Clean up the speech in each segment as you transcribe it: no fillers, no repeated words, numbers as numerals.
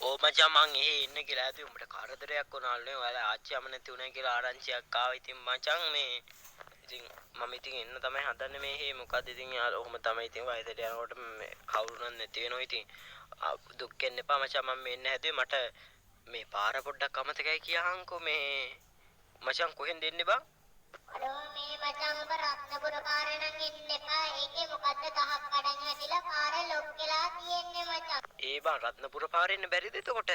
ඕ මචං මං එහෙ ඉන්න කියලා ඇති උඹට කරදරයක් වුණාලු නේ ඔයාලා ආච්චි අම්ම නැති උනා කියලා ආරංචියක් ආවා ඉතින් මචං මේ ඉතින් මම ඉතින් එන්න තමයි හදන්නේ මේ හේ මොකද ඉතින් යාළුවා ඔහොම තමයි ඉතින් වයසට යනකොට මේ කවුරු නම් නැති වෙනවා ඉතින් දුක් වෙන්න එපා මචං මම මෙන්න හැදුවේ මට මේ පාර පොඩ්ඩක් අමතකයි කියහන්කෝ මේ මචං කොහෙන්ද එන්නේ බං අඩෝ මේ මචං ඔබ රත්නපුර පාරේ නම් එන්න එපා. ඒකේ මොකද්ද ගහක් කඩන් වැටිලා පාර ලොක් වෙලා තියෙන්නේ මචං. ඒ බං රත්නපුර පාරේ ඉන්න බැරිද එතකොට?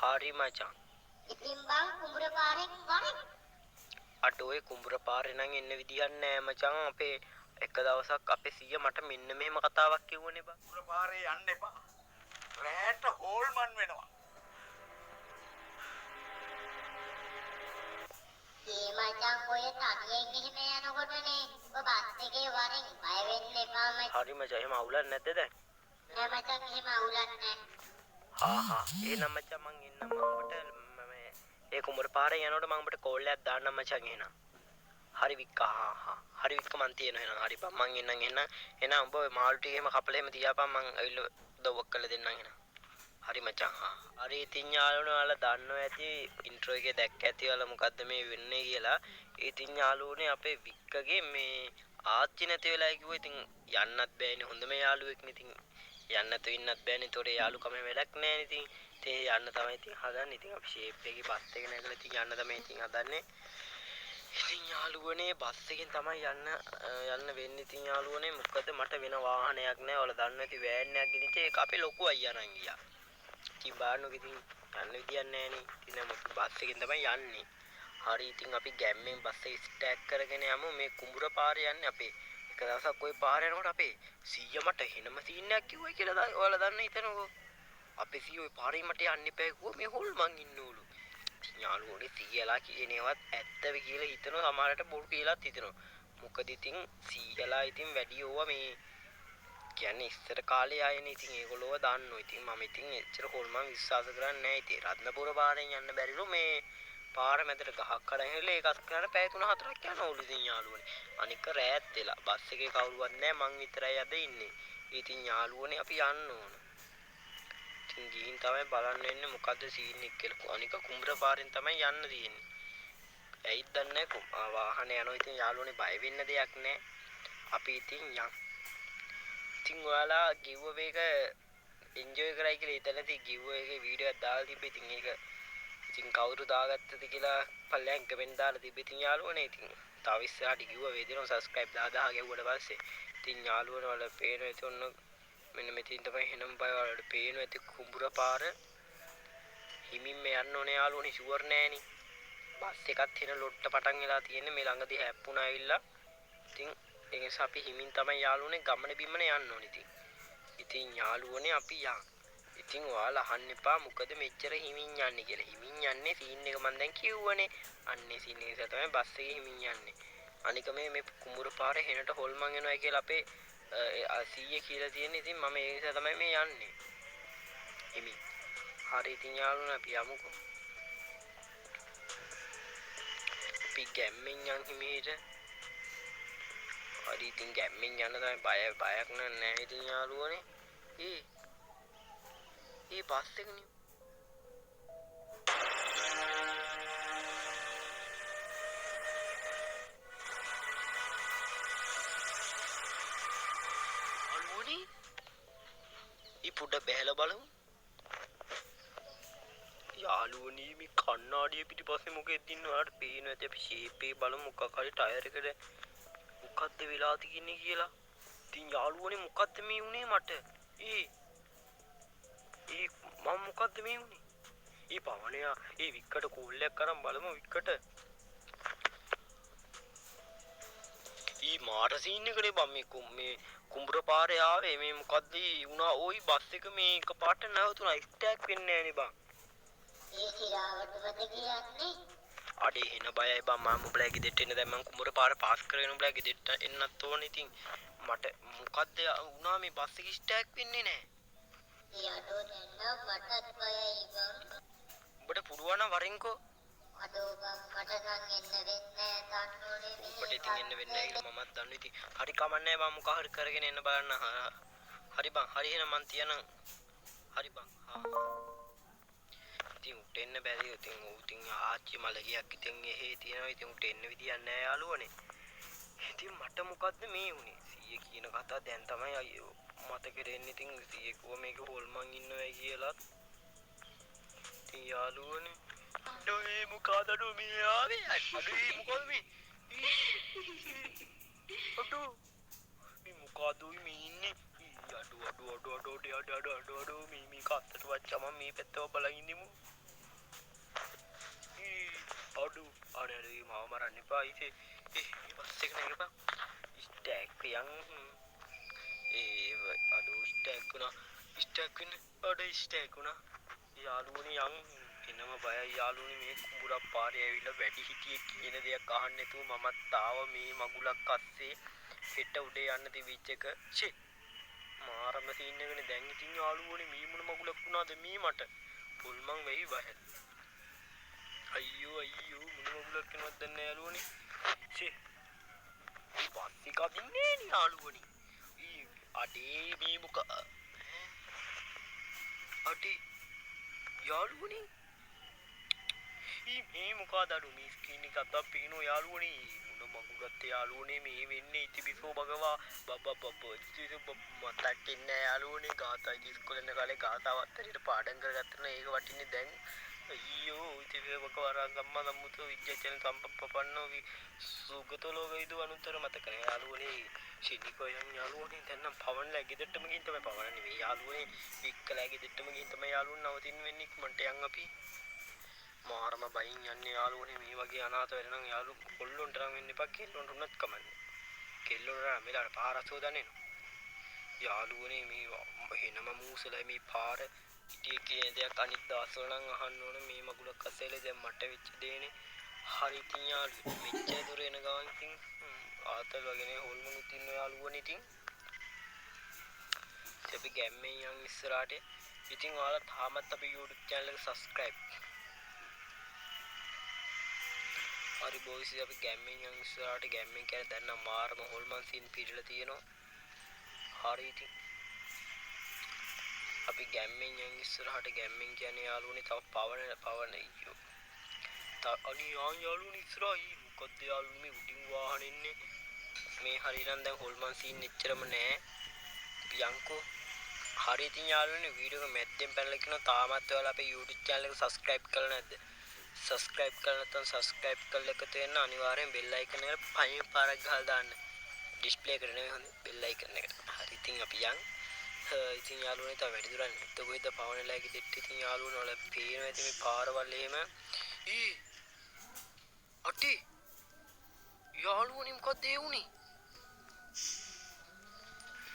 හරි මචං. ඉතින් බං කුඹුර පාරෙන් වරේ. අඩෝ ඒ කුඹුර පාරේ නම් එන්න විදියක් නෑ මචං. අපේ එක දවසක් අපේ සීයා මට මෙන්න මෙහෙම කතාවක් කිව්වනේ බං. කුඹුර පාරේ යන්න එපා. රැට හෝල්මන් වෙනවා. ඒ මචං ඔය තනියෙන් එහෙම යනකොටනේ ඔබ බස් එකේ වරෙන් බය වෙන්න එපා මචං. හරි මචං එහෙම අවුලක් නැද්ද දැන්? නෑ මචං එහෙම අවුලක් නෑ. හා එහෙනම් මචං මං එන්නම් මම ඔබට ඒ කුඹුර පාරේ යනකොට මම ඔබට කෝල් එකක් දාන්නම් මචං එහෙනම්. හරි වික්කා හා හරි වික්ක මං තියෙනවා එහෙනම්. හරි බං මං එන්නම් එහෙනම් උඹ ඔය මාළු ටික එහෙම කපලා එහෙම තියාපන් මං ඇවිල්ලා දව්වක් කරලා දෙන්නම් එහෙනම්. හරි මචං හා. හරි ඉතින් යාළුවනේ ඔයාලා දන්නවා ඇති ඉන්ට්‍රෝ එකේ දැක්ක ඇති ඔයාලා මොකද්ද මේ වෙන්නේ කියලා. ඉතින් යාළුවනේ අපේ වික්කගේ මේ ආච්චි නැති වෙලා කිව්වා ඉතින් යන්නත් බෑනේ හොඳම යාළුවෙක්නේ ඉතින් යන්න තු ඉන්නත් බෑනේ ඒතොර යාළුකම වැඩක් නෑනේ ඉතින් යන්න තමයි ඉතින් හදන්නේ ඉතින් අපි ෂේප් එකේ බස් එක නැගලා ඉතින් යන්න තමයි ඉතින් හදන්නේ ඉතින් යාළුවනේ බස් එකෙන් තමයි යන්න වෙන්නේ ඉතින් යාළුවනේ මොකද මට වෙන වාහනයක් නෑ ඔයාලා දන්නවා ඉතින් වෑන් එකක් ගෙනිච්ච ඒක අපේ ලොකු අයියා අරන් ගියා ඉතින් බාන්නු ඉතින් යන්න විදියක් නෑනේ ඉතින් බස් එකෙන් තමයි යන්නේ හරි ඉතින් අපි ගැම්මෙන් බස් එක ස්ටෑග් කරගෙන යමු මේ කුඹුර පාරේ යන්නේ අපේ එක දවසක් ওই පාර යනකොට අපේ සීයා මට හෙනම සීන් එකක් කිව්වයි කියලා ඔයාලා දන්න හිතනකෝ අපේ සීයා ওই පාරේ මට යන්න එපා කිව්වා මේ හොල්මන් ඉන්නෝලු යාළුවෝනේ සීයාලා කියනේවත් ඇත්තද කියලා හිතනවා සමහරට බොරු කියලාත් හිතනවා මොකද ඉතින් සීයාලා ඉතින් වැඩි ඕවා මේ කියන්නේ ඉස්සර කාලේ ආයනේ ඉතින් ඒගොල්ලෝව දාන්නෝ ඉතින් මම ඉතින් එච්චර හොල්මන් විශ්වාස කරන්නේ නැහැ ඉතින් රත්නපුර පාරෙන් යන්න බැරිලු මේ පාර මැදට ගහක් කඩන් හැලේ ඒකත් කරලා පැය 3-4ක් යනවලු ඉතින් යාළුවනේ අනික රෑත් වෙලා බස් එකේ කවුරුවත් නැහැ මං විතරයි අද ඉන්නේ ඉතින් යාළුවනේ අපි යන්න ඕන ඉතින් ගිහින් තමයි බලන්න වෙන්නේ මොකද්ද සීන් එක කියලා අනික කුඹර පාරෙන් තමයි යන්න තියෙන්නේ ඇයිද දන්නේ නැහැ වාහනේ යනවා ඉතින් යාළුවනේ බය වෙන්න දෙයක් නැහැ අපි ඉතින් යන් ඉතින් ඔයාලා ගිව් එක එන්ජොයි කරයි කියලා හිතලා ගිව් එකේ වීඩියෝ එකක් දාලා තිබ්බේ ඉතින් ඒක ඉතින් කවුරු දාගත්තද කියලා පල්ලෙන් කමෙන්ට් දාලා තිබ්බේ ඉතින් යාළුවනේ ඉතින් තව ඉස්සරහට ගිව්ව වේදිනවා සබ්ස්ක්‍රයිබ් 10000 ගැව්වට පස්සේ ඉතින් යාළුවනේ වල පේනවා ඉතින් ඔන්න මෙන්න මෙතෙන් තමයි හෙනම් බය වලට පේනවා ඉතින් කුඹුර පාර හිමින්ම යන්න ඕනේ යාළුවනේ ෂුවර් නෑනේ බස් එකත් හෙන ලොට්ට පටන් වෙලා තියෙන්නේ මේ ළඟදී හැප්පුණා ඇවිල්ලා ඉතින් ඒ නිසා අපි හිමින් තමයි යාළුවනේ ගමන බිමන යන්න ඕනේ ඉතින් යාළුවනේ අපි යන් ඉතින් ඔයාලා අහන්න එපා මොකද මෙච්චර හිමින් යන්නේ කියලා. හිමින් යන්නේ සීන් එක මම දැන් කිව්වනේ. අන්නේ සීන් එක නිසා තමයි බස් එකේ හිමින් යන්නේ. අනික මේ කුඹුර පාරේ හෙනට හොල්මන් යනවා කියලා අපේ සීයේ කියලා තියෙන. ඉතින් මම ඒ නිසා තමයි මේ යන්නේ. හිමින්. හරි ඉතින් යාළුවනේ අපි යමුකෝ. අපි ගැම්මෙන් යන් හිමීට. හරි ඉතින් ගැම්මෙන් යන්න තමයි බයක් නෑ ඉතින් යාළුවනේ. ඒ බස් එකනේ අලුවනේ ඊ පුඩ බැලලා බලමු යාළුවනේ මේ කණ්ණාඩිය පිටිපස්සේ මොකෙද ඉන්නේ ඔයාලට පේනවා ඇති අපි ෂේප් එක බලමු මොකක් හරි ටයර් එකට මොකක්ද වෙලා තියෙන්නේ කියලා ඉතින් යාළුවනේ මොකක්ද මේ උනේ මට මම මොකද්ද මේ උනේ? ඊ පවණයා වික්කට කෝල් එකක් කරන් බලමු වික්කට. ඊ මාර සීන් එකනේ බම් මේ කුඹුර පාරේ ආවේ මේ මොකද්ද වුණා ওই බස් එක මේ එකපාරට නැවතුණා ස්ටෑක් වෙන්නේ නැහනේ බම්. ඒ කිරාවටමද කියන්නේ? අඩේ එන බයයි බම් මම උඹලා ගෙදෙට්ට එන්න දැන් මම කුඹුර පාර පාස් කරගෙන උඹලා ගෙදෙට්ට එන්නත් ඕනේ ඉතින් මට මොකද්ද වුණා මේ බස් එක ස්ටෑක් වෙන්නේ නැහැ. යඩෝ දැන් මටත් බයයි බං. උඹට පුළුවන් නම් වරින්කෝ. අඩෝ බං මට නම් එන්න වෙන්නේ නැහැ තන්නෝනේ. උඹට ඉතින් එන්න වෙන්නේ නැහැ කියලා මමත් දන්නවා ඉතින්. හරි කමන්නේ මම මොකක් හරි කරගෙන එන්න බලන්න. හරි බං හරි එහෙනම් මං තියනම් හරි බං ඉතින් උට එන්න බැරි ඉතින් ඉතින් ආච්චි මලගියක් ඉතින් එහෙ තියෙනවා ඉතින් උට එන්න විදියක් නැහැ යාළුවනේ ඉතින් මට මොකද්ද මේ උනේ සීයේ කියන කතාව දැන් තමයි අයියෝ මතකෙට එන්නේ ඉතින් සීයේ කිව්ව මේක හොල්මන් ඉන්නවා කියලා ඉතින් යාළුවනේ අඩේ මොකද මේ ආවේ අඩේ මොකද මේ අඩෝ මේ මොකද මේ ඉන්නේ අඩෝ මේ කත්තට වච්චම මේ පැත්තව බලන් ඉන්නෙමු අඩෝ අනේ මාව මරන්න එපා ඉතින් බස් එක නැගපන් ස්ටැක් යන් අඩෝ ස්ටැක් වෙන අඩේ ස්ටැක් වුණා යාළුවනේ යන් එනම බයයි යාළුවනේ මේ කුඹුරක් පාරේ ඇවිල්ලා වැඩි හිටියෙක් කියන දෙයක් අහන්න නැතුව මමත් ආව මේ මගුලක් අස්සේ හෙට උඩේ යන්න තිබිච්ච එක ෂේ මාරම සීන් එකනේ දැන් ඉතින් යාළුවනේ මේ මොන මගුලක් වුණාද මේ මට පොල්මන් වෙයි වහල් අයියෝ මොන මගුලක් වෙනවද දන්නේ යාළුවනේ ෂේ මේ පස්සේ කදින්නේ නේ යාළුවනේ අඩේ මේ මොක අඩේ යාළුවනේ මේ මොකද අඩු මේ ස්ක්‍රීන් එක අතක් පේනවා යාළුවනේ මොන මගුලක්ද යාළුවනේ මේ වෙන්නේ ඉතිපිසෝ භගවා මතක් ඉන්නේ යාළුවනේ ගාථා ඉස්කෝලේ යන කාලේ ගාථාවත් හරියට පාඩම් කරගත්තා නේ ඒක වටින්නේ දැන් අයියෝ ඉතින් වකවරන් ගම්මා සම්මුතෝ විද්‍යාචන සම්පප්පන්නෝ සුගතෝ ලෝකයිද අනුතර මතක නෑ යාළුවනේ ශිනිකෝ යන් යාළුවනේ දැන් නම් පවන් läගෙදටම ගිහින් තමයි පවන් නෙවෙයි යාළුවනේ වික්ක läගෙදටම ගිහින් තමයි යාළුවෝ නවතින්න වෙන්නේ ඉක්මනට යන් අපි මාරම බයින් යන්නේ යාළුවනේ මේ වගේ අනාථ වෙලා නම් යාළුවෝ කොල්ලොන්ට නම් වෙන්න එපා කෙල්ලොන්ට උනත් කමන්නේ කෙල්ලොන්ට නම් මෙලාට පාර සෝදන්නේ යාළුවනේ මේ එහෙනම මූසලයි මේ පාර ඉතින් කියන දෙයක් අනිත් දවස්වල නම් අහන්න ඕන මේ මගුලක් අස්සෙලේ දැන් මට වෙච්ච දේනේ හරි ඉතින් යාළුවෝ මෙච්චර දුර එන ගමන් ඉතින් ආතල් වගේනේ හොල්මනුත් ඉන්න යාළුවනේ ඉතින් අපි ගැම්මෙන් යන් ඉස්සරහට ඉතින් ඔයාලා තාමත් අපේ YouTube channel එක subscribe හරි බොයිස් අපි ගැම්මෙන් යන් ඉස්සරහට ගැම්මෙන් කියන්නේ දැන් නම් මාරම හොල්මන් සීන් පිළිලා තියෙනවා හරි ඉතින් අපි ගැම්මෙන් යන් ඉස්සරහට ගැම්මෙන් කියන්නේ යාළුවනේ තව පවන අයියෝ අනේ යාළුවනේ ඉස්සරහයි මොකද යාළුවනේ මේ උඩින් වාහන එන්නේ මේ හරියනම් දැන් හොල්මන් සීන් එච්චරම නෑ යන්කෝ හරි ඉතින් යාළුවනේ වීඩියෝ එක මැද්දෙන් පැනලා කියනවා තාමත් ඔයාලා අපේ YouTube channel එක subscribe කරලා නැද්ද subscribe කරලා නැත්නම් subscribe කරලා එකතු වෙන්න අනිවාර්යෙන් bell icon එකට පයින් පාරක් ගහලා දාන්න display එකට නෙවෙයි හොඳ bell icon එකට හරි ඉතින් අපි යන් ඉතින් යාළුවනේ තව වැඩි දුරක් නැද්ද කොහෙද පවනලා කිදෙට්ටි ඉතින් යාළුවනේ ඔයාලා පේනවා ඉතින් මේ පාරවල් එහෙම අටි යාළුවනේ මොකද ඒ උනේ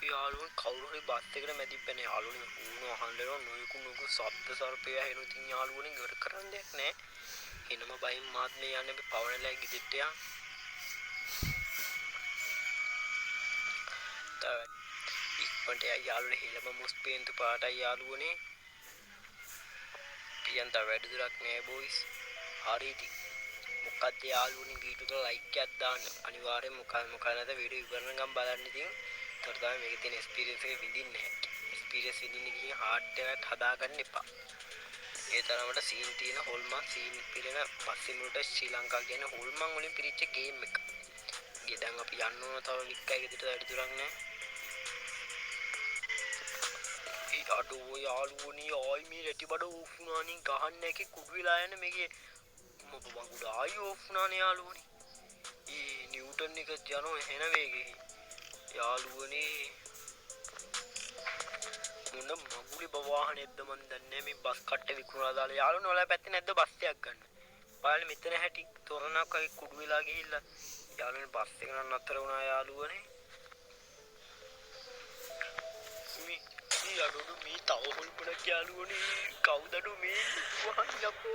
යාළුවනේ කවුරු හරි බස් එකට මැදින් පැන යාළුවනේ ඌන අහන්නේනවා නොයෙකුණු ශබ්ද සර්පය ඇහෙන ඉතින් යාළුවනේ ඉවර කරන්න දෙයක් නැහැ එනම බයින් මාත් මේ යන්නේ අපි පවනලා කිදෙට්ට යන් ඉක්මනට යාළුවනේ හිලම මුස්පේන්තු පාටයි යාළුවනේ පියන්ත වැඩි දුරක් නෑ බොයිස් හරි ඉතින් මොකද්ද යාළුවනේ වීඩියෝ එක ලයික් එකක් දාන්න අනිවාර්යෙන් මොකද නැද වීඩියෝ ඉවරන ගමන් බලන්න ඉතින් ඒතර තමයි මේකේ තියෙන එක්ස්පීරියන්ස් එක විඳින්නේ එක්ස්පීරියන්ස් විඳින්න ගිහින් හાર્ට් එකක් හදාගන්න එපා ඒ තරමට සීන් තියෙන හොල්මන් සීන් පිරෙන පස්සේ මුලට ශ්‍රී ලංකා කියන හොල්මන් වලින් පිරිච්ච ගේම් එක ගේ දැන් අපි යන්න ඕන තව වික්කයි ගෙදරට වැඩි දුරක් නෑ අඩෝ යාළුවනේ ආයි මේ රැටි බඩ ඕෆ් වුණානේ ගහන්න එකේ කුඩු වෙලා යන මේකේ මොකද මං උඩ ආයි ඕෆ් වුණානේ යාළුවනේ නිව්ටන් එක යනවා එහෙන වේගෙ යාළුවනේ මොන මගුලේ බවාහනේද්ද මන් දන්නේ මේ බස් කට්ටේ විකුණලා දාලා යාළුවනේ ඔයාලා පැත්තේ නැද්ද බස් එකක් ගන්න බලන්න මෙතන හැටි තොරණක් වගේ කුඩු වෙලා ගිහිල්ලා යාළුවනේ බස් එක නම් නතර වුණා යාළුවනේ අඩු මේ තව හොල්පනක් යාළුවනේ කවුද අඩු මේ වහන් යප්පෝ